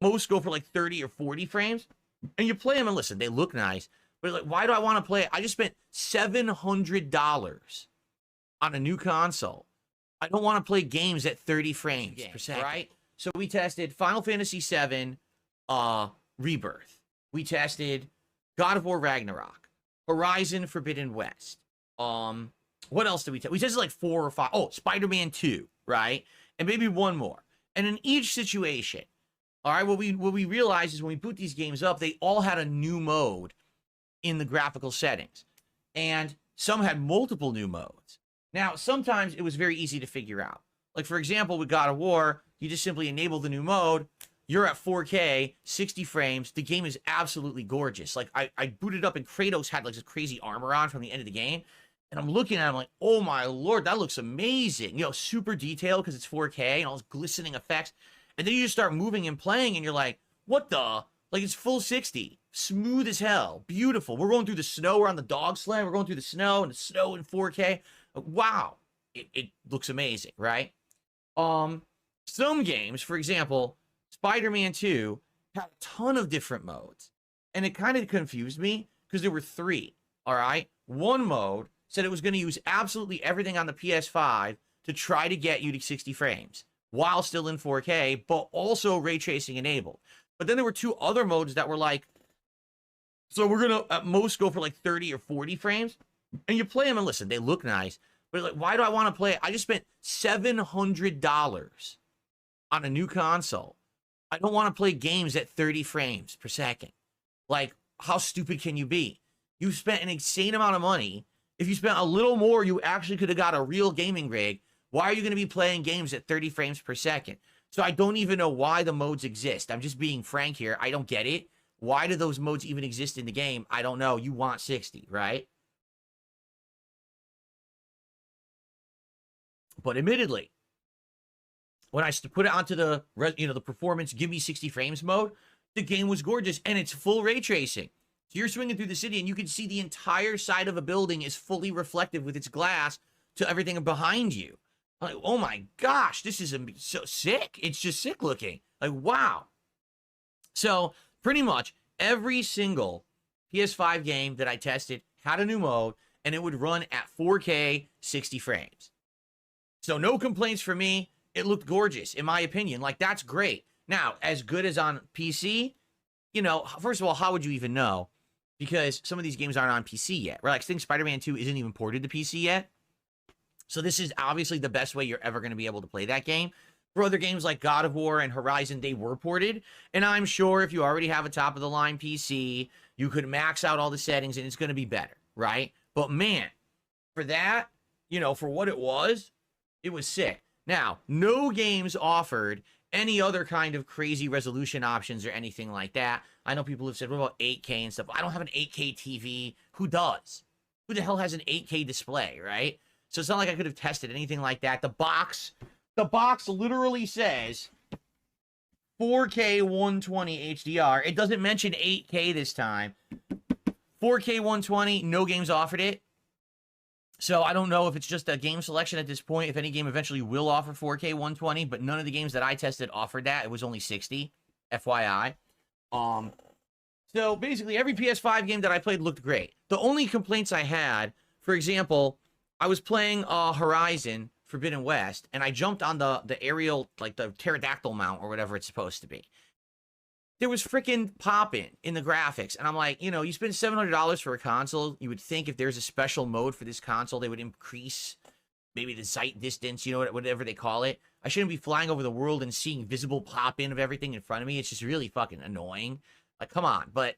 Most go for like 30 or 40 frames. And you play them and listen, they look nice. But like, why do I want to play it? I just spent $700 on a new console. I don't want to play games at 30 frames per second, right? So we tested Final Fantasy VII Rebirth. We tested God of War Ragnarok, Horizon Forbidden West. What else did we test? We tested like 4 or 5. Oh, Spider-Man 2, right? And maybe one more. And in each situation, all right, what we realized is when we boot these games up, they all had a new mode in the graphical settings. And some had multiple new modes. Now, sometimes it was very easy to figure out. Like, for example, with God of War, you just simply enable the new mode. You're at 4K, 60 frames. The game is absolutely gorgeous. Like, I booted up and Kratos had like this crazy armor on from the end of the game. And I'm looking at it, I'm like, oh my lord, that looks amazing. You know, super detailed because it's 4K and all those glistening effects. And then you just start moving and playing and you're like, what the? Like, it's full 60. Smooth as hell. Beautiful. We're going through the snow. We're on the dog sled. We're going through the snow in 4K. Wow. It looks amazing, right? Some games, for example, Spider-Man 2 had a ton of different modes. And it kind of confused me because there were 3, all right? One mode said it was going to use absolutely everything on the PS5 to try to get you to 60 frames while still in 4K, but also ray tracing enabled. But then there were 2 other modes that were like, so we're going to at most go for like 30 or 40 frames. And you play them and listen, they look nice. But like, why do I want to play it? I just spent $700 on a new console. I don't want to play games at 30 frames per second. Like, how stupid can you be? You spent an insane amount of money. If you spent a little more, you actually could have got a real gaming rig. Why are you going to be playing games at 30 frames per second? So I don't even know why the modes exist. I'm just being frank here. I don't get it. Why do those modes even exist in the game? I don't know. You want 60, right? But admittedly, when I put it onto the, the performance, give me 60 frames mode, the game was gorgeous and it's full ray tracing. So you're swinging through the city and you can see the entire side of a building is fully reflective with its glass to everything behind you. I'm like, oh my gosh, this is so sick. It's just sick looking. Like, wow. So pretty much every single PS5 game that I tested had a new mode and it would run at 4K 60 frames. So no complaints for me. It looked gorgeous, in my opinion. Like, that's great. Now, as good as on PC, you know, first of all, how would you even know? Because some of these games aren't on PC yet, right? Like, I think Spider-Man 2 isn't even ported to PC yet. So this is obviously the best way you're ever going to be able to play that game. For other games like God of War and Horizon, they were ported. And I'm sure if you already have a top-of-the-line PC, you could max out all the settings and it's going to be better, right? But man, for that, you know, for what it was sick. Now, no games offered any other kind of crazy resolution options or anything like that. I know people have said, what about 8K and stuff? I don't have an 8K TV. Who does? Who the hell has an 8K display, right? So it's not like I could have tested anything like that. The box literally says 4K 120 HDR. It doesn't mention 8K this time. 4K 120, no games offered it. So I don't know if it's just a game selection at this point, if any game eventually will offer 4K 120, but none of the games that I tested offered that. It was only 60, FYI. So basically every PS5 game that I played looked great. The only complaints I had, for example, I was playing Horizon Forbidden West, and I jumped on the aerial, like the pterodactyl mount or whatever it's supposed to be. There was freaking popping in the graphics. And I'm like, you know, you spend $700 for a console. You would think if there's a special mode for this console, they would increase maybe the sight distance, you know, whatever they call it. I shouldn't be flying over the world and seeing visible pop-in of everything in front of me. It's just really fucking annoying. Like, come on. But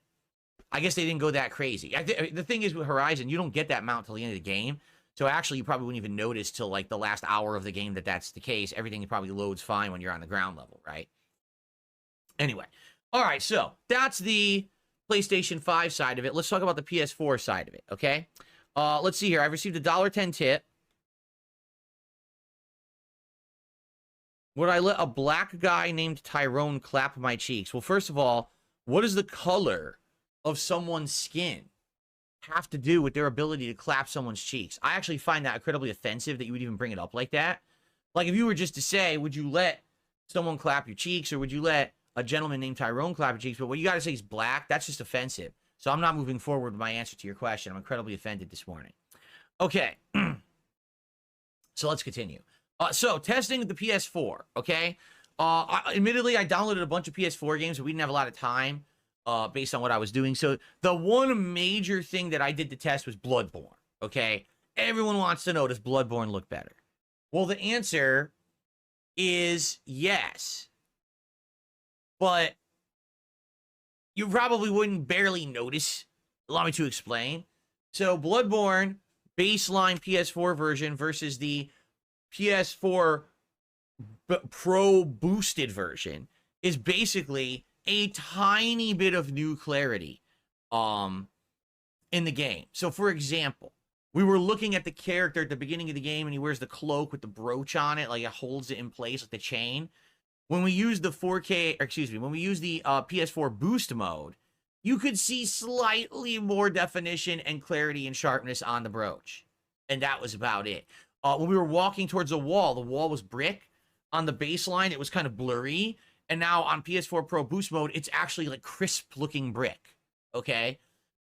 I guess they didn't go that crazy. The thing is with Horizon, you don't get that mount till the end of the game. So actually, you probably wouldn't even notice till like the last hour of the game that that's the case. Everything probably loads fine when you're on the ground level, right? Anyway. All right, so that's the PlayStation 5 side of it. Let's talk about the PS4 side of it, okay? Let's see here. I've received a $1.10 tip. Would I let a black guy named Tyrone clap my cheeks? Well, first of all, what does the color of someone's skin have to do with their ability to clap someone's cheeks? I actually find that incredibly offensive that you would even bring it up like that. Like, if you were just to say, would you let someone clap your cheeks, or would you let a gentleman named Tyrone Clapper Cheeks, but what you got to say is black. That's just offensive. So I'm not moving forward with my answer to your question. I'm incredibly offended this morning. Okay. So let's continue. So testing the PS4, okay? Admittedly, I downloaded a bunch of PS4 games, but we didn't have a lot of time based on what I was doing. So the one major thing that I did to test was Bloodborne, okay? Everyone wants to know, does Bloodborne look better? Well, the answer is yes. But you probably wouldn't barely notice. Allow me to explain. So Bloodborne baseline PS4 version versus the PS4 Pro boosted version is basically a tiny bit of new clarity in the game. So for example, we were looking at the character at the beginning of the game and he wears the cloak with the brooch on it, like it holds it in place like the chain. When we use the 4K, or excuse me, when we use the PS4 boost mode, you could see slightly more definition and clarity and sharpness on the brooch. And that was about it. When we were walking towards the wall was brick. On the baseline, it was kind of blurry. And now on PS4 Pro boost mode, it's actually like crisp looking brick. Okay?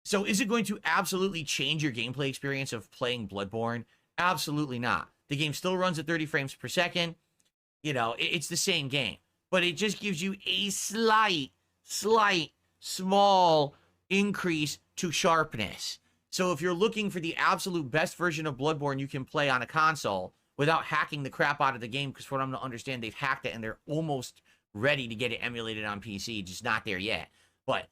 So is it going to absolutely change your gameplay experience of playing Bloodborne? Absolutely not. The game still runs at 30 frames per second. You know, it's the same game, but it just gives you a slight, small increase to sharpness. So if you're looking for the absolute best version of Bloodborne you can play on a console without hacking the crap out of the game, because from what I'm to understand, they've hacked it and they're almost ready to get it emulated on PC, just not there yet. But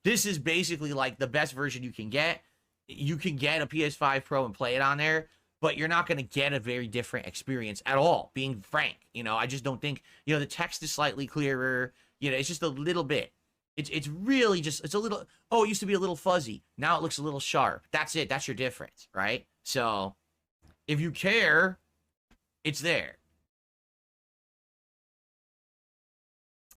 this is basically like the best version you can get. You can get a PS5 Pro and play it on there, but you're not going to get a very different experience at all, being frank. You know, I just don't think, you know, the text is slightly clearer. You know, it's just a little bit. It's really just, it's a little, oh, it used to be a little fuzzy. Now it looks a little sharp. That's it. That's your difference, right? So if you care, it's there.